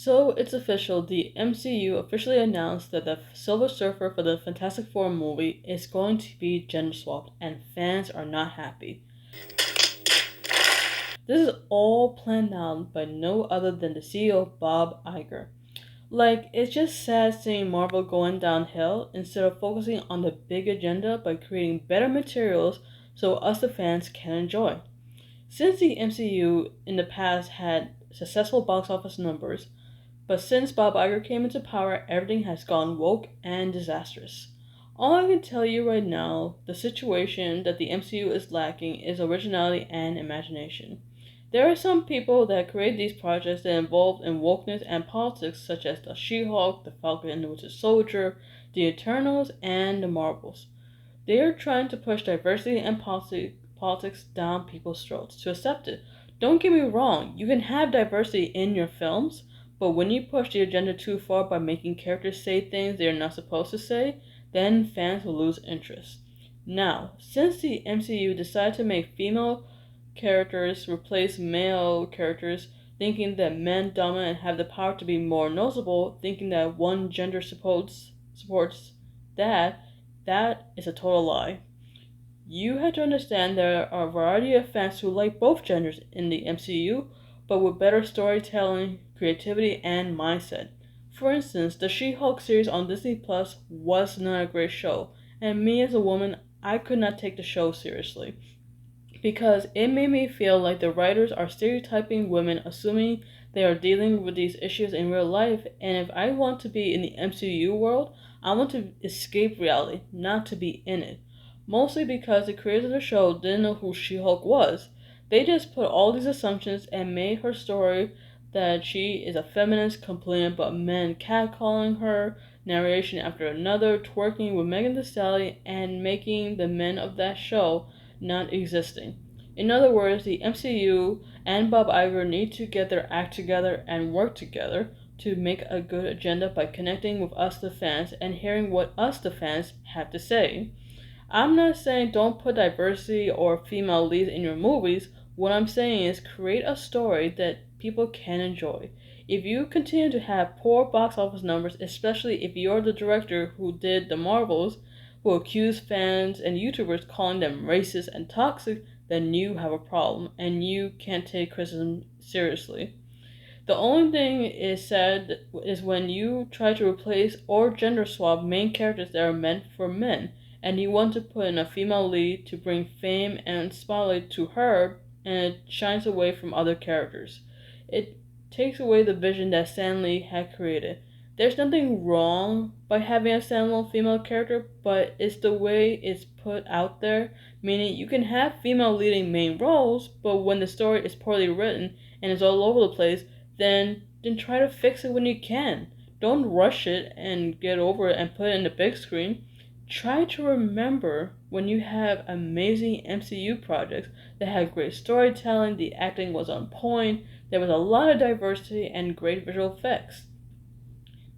So it's official, the MCU officially announced that the Silver Surfer for the Fantastic Four movie is going to be gender swapped, and fans are not happy. This is all planned out by no other than the CEO Bob Iger. Like, it's just sad seeing Marvel going downhill instead of focusing on the big agenda by creating better materials so us the fans can enjoy. Since the MCU in the past had successful box office numbers, but since Bob Iger came into power, everything has gone woke and disastrous. All I can tell you right now, the situation that the MCU is lacking is originality and imagination. There are some people that create these projects that involve in wokeness and politics, such as the She-Hulk, the Falcon and the Winter Soldier, the Eternals, and the Marvels. They are trying to push diversity and politics down people's throats to accept it. Don't get me wrong, you can have diversity in your films, but when you push the agenda too far by making characters say things they are not supposed to say, then fans will lose interest. Now, since the MCU decided to make female characters replace male characters, thinking that men dominate and have the power to be more noticeable, thinking that one gender supports that, that is a total lie. You have to understand there are a variety of fans who like both genders in the MCU, but with better storytelling, creativity, and mindset. For instance, the She-Hulk series on Disney Plus was not a great show, and me as a woman, I could not take the show seriously because it made me feel like the writers are stereotyping women, assuming they are dealing with these issues in real life. And if I want to be in the MCU world, I want to escape reality, not to be in it. Mostly because the creators of the show didn't know who She Hulk was. They just put all these assumptions and made her story that she is a feminist complaining about men catcalling her, narration after another, twerking with Megan Thee Stallion, and making the men of that show not existing. In other words, the MCU and Bob Iger need to get their act together and work together to make a good agenda by connecting with us the fans and hearing what us the fans have to say. I'm not saying don't put diversity or female leads in your movies. What I'm saying is create a story that people can enjoy. If you continue to have poor box office numbers, especially if you're the director who did the Marvels, who accuse fans and YouTubers calling them racist and toxic, then you have a problem and you can't take criticism seriously. The only thing is said is when you try to replace or gender swap main characters that are meant for men, and you want to put in a female lead to bring fame and spotlight to her, and it shines away from other characters. It takes away the vision that Stan Lee had created. There's nothing wrong by having a standalone female character, but it's the way it's put out there, meaning you can have female leading main roles, but when the story is poorly written and is all over the place, then try to fix it when you can. Don't rush it and get over it and put it in the big screen. Try to remember when you have amazing MCU projects that had great storytelling, the acting was on point, there was a lot of diversity and great visual effects.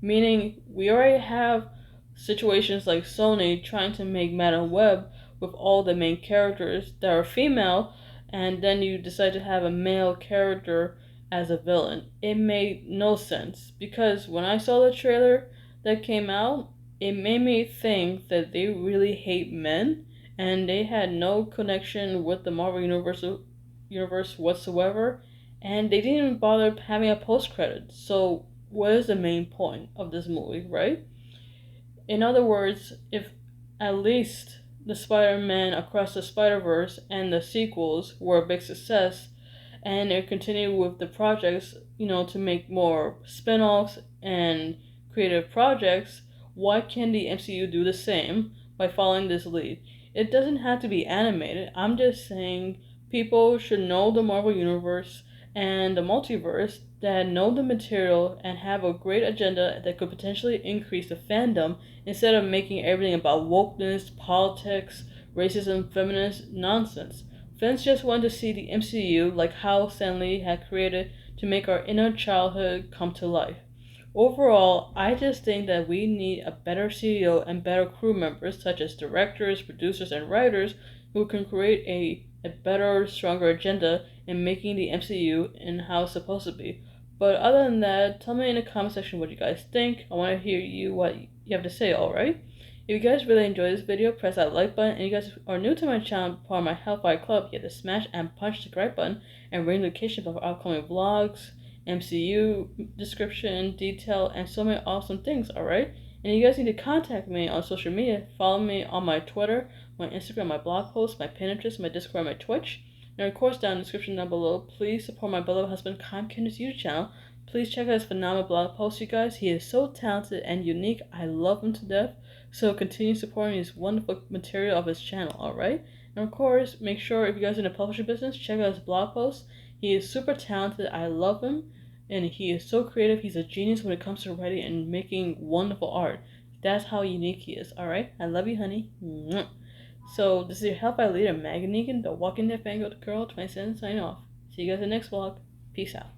Meaning, we already have situations like Sony trying to make Madam Web with all the main characters that are female, and then you decide to have a male character as a villain. It made no sense because when I saw the trailer that came out, it made me think that they really hate men and they had no connection with the Marvel universe whatsoever, and they didn't even bother having a post credit. So what is the main point of this movie, right? In other words, if at least the Spider-Man Across the Spider-Verse and the sequels were a big success, and they continue with the projects, to make more spin-offs and creative projects, why can't the MCU do the same by following this lead? It doesn't have to be animated. I'm just saying people should know the Marvel Universe and the multiverse, that know the material and have a great agenda that could potentially increase the fandom instead of making everything about wokeness, politics, racism, feminist nonsense. Fans just want to see the MCU like how Stan Lee had created to make our inner childhood come to life. Overall, I just think that we need a better CEO and better crew members, such as directors, producers, and writers, who can create a better, stronger agenda in making the MCU and how it's supposed to be. But other than that, tell me in the comment section what you guys think. I want to hear what you have to say, alright? If you guys really enjoyed this video, press that like button. And if you guys are new to my channel, part of my Hellfire Club, you have to smash and punch the like button and ring notifications of upcoming vlogs, MCU description, detail, and so many awesome things, alright? And you guys need to contact me on social media. Follow me on my Twitter, my Instagram, my blog posts, my Pinterest, my Discord, my Twitch. And of course, down in the description down below, please support my beloved husband, Kyle Kinder's YouTube channel. Please check out his phenomenal blog posts, you guys. He is so talented and unique. I love him to death. So continue supporting his wonderful material of his channel, alright? And of course, make sure if you guys are in the publishing business, check out his blog posts. He is super talented. I love him. And he is so creative. He's a genius when it comes to writing and making wonderful art. That's how unique he is, alright? I love you, honey. Mwah. So this is your Hellfire leader, Megan Negan, the Walking Dead Fangirl Girl 27 signing off. See you guys in the next vlog. Peace out.